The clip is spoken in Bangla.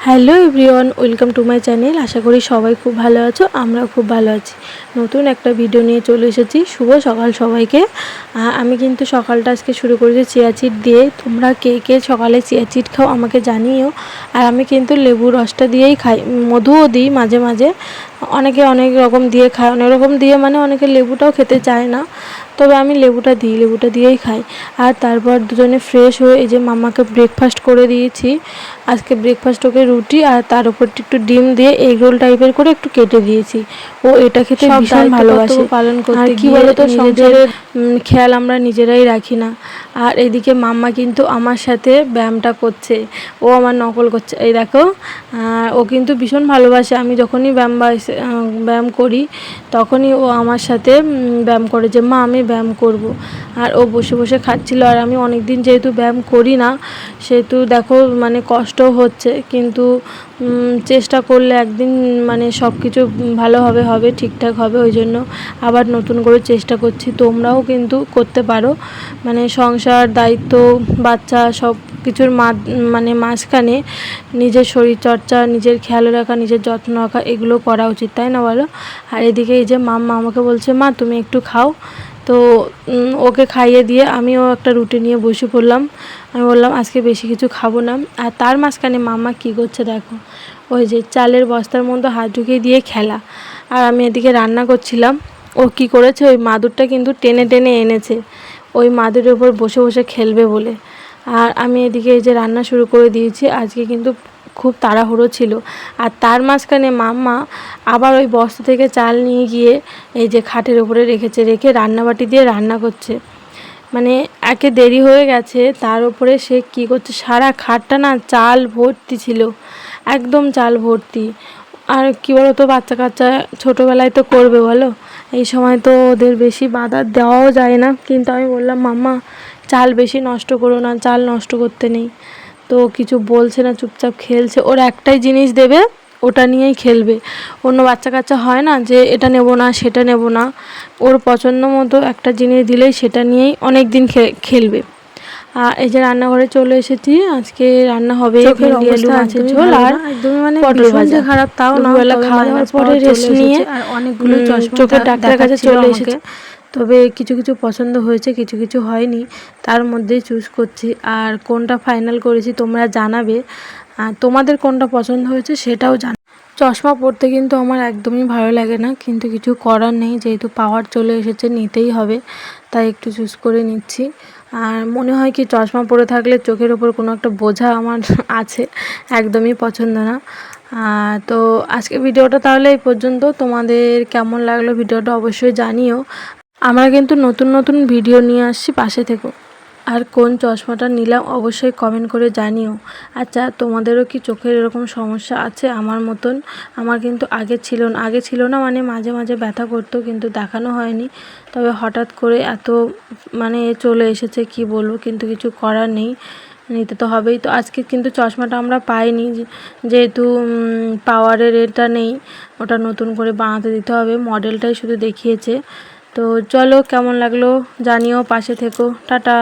Hello everyone, welcome to my channel. আশা করি সবাই খুব ভালো আছো, আমরাও খুব ভালো আছি। নতুন একটা ভিডিও নিয়ে চলে এসেছি। শুভ সকাল সবাইকে। আমি কিন্তু সকালটা আজকে শুরু করেছি চিয়া সিড দিয়ে। তোমরা কে কে সকালে চিয়া সিড খাও আমাকে জানিও। আর আমি কিন্তু লেবু রসটা দিয়েই খাই, মধুও দিই মাঝে মাঝে। অনেকে অনেক রকম দিয়ে খায়, অনেক রকম দিয়ে মানে অনেকে লেবুটাও খেতে চায় না, তবে আমি লেবুটা দিয়েই খাই। আর তারপর দুজনে ফ্রেশ হয়ে এই যে মাম্মাকে ব্রেকফাস্ট করে দিয়েছি। আজকে ব্রেকফাস্ট ওকে রুটি আর তার উপর একটু ডিম দিয়ে এগ রোল টাইপের করে একটু কেটে দিয়েছি। ও এটা খেতে ভীষণ ভালোবাসে। পালন করতে কি বলতো, সংসারের খেয়াল আমরা নিজেরাই রাখি না। আর এদিকে মাম্মা কিন্তু আমার সাথে ব্যায়ামটা করছে, ও আমার নকল করছে। এই দেখো, ও কিন্তু ভীষণ ভালোবাসে। আমি যখনই ব্যায়াম করি তখনই ও আমার সাথে ব্যায়াম করে যে মা আমি ব্যায়াম করব। আর ও বসে বসে খাচ্ছিল। আর আমি অনেক দিন যেহেতু ব্যায়াম করি না, সেহেতু দেখো মানে কষ্টও হচ্ছে, কিন্তু চেষ্টা করলে একদিন মানে সব কিছু ভালোভাবে হবে, ঠিকঠাক হবে। ওই জন্য আবার নতুন করে চেষ্টা করছি। তোমরাও কিন্তু করতে পারো, মানে সংসার, দায়িত্ব, বাচ্চা সব কিছুর মাঝখানে নিজের শরীরচর্চা, নিজের খেয়াল রাখা, নিজের যত্ন রাখা, এগুলো করা উচিত, তাই না বলো? আর এদিকে এই যে মাম্মা আমাকে বলছে মা তুমি একটু খাও। তো ওকে খাইয়ে দিয়ে আমিও একটা রুটি নিয়ে বসে পড়লাম। আমি বললাম আজকে বেশি কিছু খাবো না। আর তার মাঝখানে মাম্মা কী করছে দেখো, ওই যে চালের বস্তার মধ্যে হাত ঢুকিয়ে দিয়ে খেলা। আর আমি এদিকে রান্না করছিলাম। ও কি করেছে, ওই মাদুরটা কিন্তু টেনে টেনে এনেছে, ওই মাদুরের উপর বসে বসে খেলবে বলে। আর আমি এদিকে এই যে রান্না শুরু করে দিয়েছি। আজকে কিন্তু খুব তাড়াহুড়ো ছিল। আর তার মাঝখানে মাম্মা আবার ওই বস্তা থেকে চাল নিয়ে গিয়ে এই যে খাটের উপরে রেখে রান্নাবাটি দিয়ে রান্না করছে। মানে একে দেরি হয়ে গেছে, তার উপরে সে কী করছে, সারা খাটটা না চাল ভর্তি ছিল, একদম চাল ভর্তি। আর কী বলো তো, বাচ্চা কাচ্চা ছোটোবেলায় তো করবে বলো, এই সময় তো ওদের বেশি বাধা দেওয়াও যায় না। কিন্তু আমি বললাম মাম্মা চাল বেশি নষ্ট করো না, চাল নষ্ট করতে নেই। তো কিছু বলছে না, চুপচাপ খেলছে। ওর একটাই জিনিস দেবে, ওটা নিয়েই খেলবে। অন্য বাচ্চা কাচ্চা হয় না যে এটা নেব না সেটা নেব না, ওর পছন্দ মতো একটা জিনিস দিলেই সেটা নিয়েই অনেক দিন খেলবে। আর এই যে রান্নাঘরে চলে এসেছি। আজকে রান্না হবে ভেন্ডি আলু মাছের ঝোল আর পটল ভাজা। খারাপ তাও না, খাওয়া দাওয়ার পরে রেস্ট নিয়ে আর অনেকগুলো চোখের ডাক্তারের কাছে চলে এসেছে। তবে কিছু কিছু পছন্দ হয়েছে, কিছু কিছু হয়নি, তার মধ্যেই চুজ করছি। আর কোনটা ফাইনাল করেছি তোমরা জানাবে, আর তোমাদের কোনটা পছন্দ হয়েছে সেটাও চশমা পরতে কিন্তু আমার একদমই ভালো লাগে না, কিন্তু কিছু করার নেই, যেহেতু পাওয়ার চলে এসেছে নিতেই হবে, তাই একটু চুজ করে নিচ্ছি। আর মনে হয় কি চশমা পরে থাকলে চোখের ওপর কোনো একটা বোঝা আমার আছে, একদমই পছন্দ না। তো আজকে ভিডিওটা তাহলে এই পর্যন্ত। তোমাদের কেমন লাগলো ভিডিওটা অবশ্যই জানিও। আমরা কিন্তু নতুন নতুন ভিডিও নিয়ে আসছি, পাশে থেকো। আর কোন চশমাটা নিলাম অবশ্যই কমেন্ট করে জানিও। আচ্ছা, তোমাদেরও কি চোখের এরকম সমস্যা আছে আমার মতন? আমার কিন্তু আগে ছিল না, মানে মাঝে মাঝে ব্যথা করতো, কিন্তু দেখানো হয়নি। তবে হঠাৎ করে এত মানে চলে এসেছে, কি বলবো, কিন্তু কিছু করার নেই, নিতে তো হবেই। তো আজকে কিন্তু চশমাটা আমরা পাইনি, যেহেতু পাওয়ারের এটা নেই, ওটা নতুন করে বানাতে দিতে হবে, মডেলটাই শুধু দেখিয়েছে। তো চলো, কেমন লাগলো জানিও, পাশে থেকো, টাটা।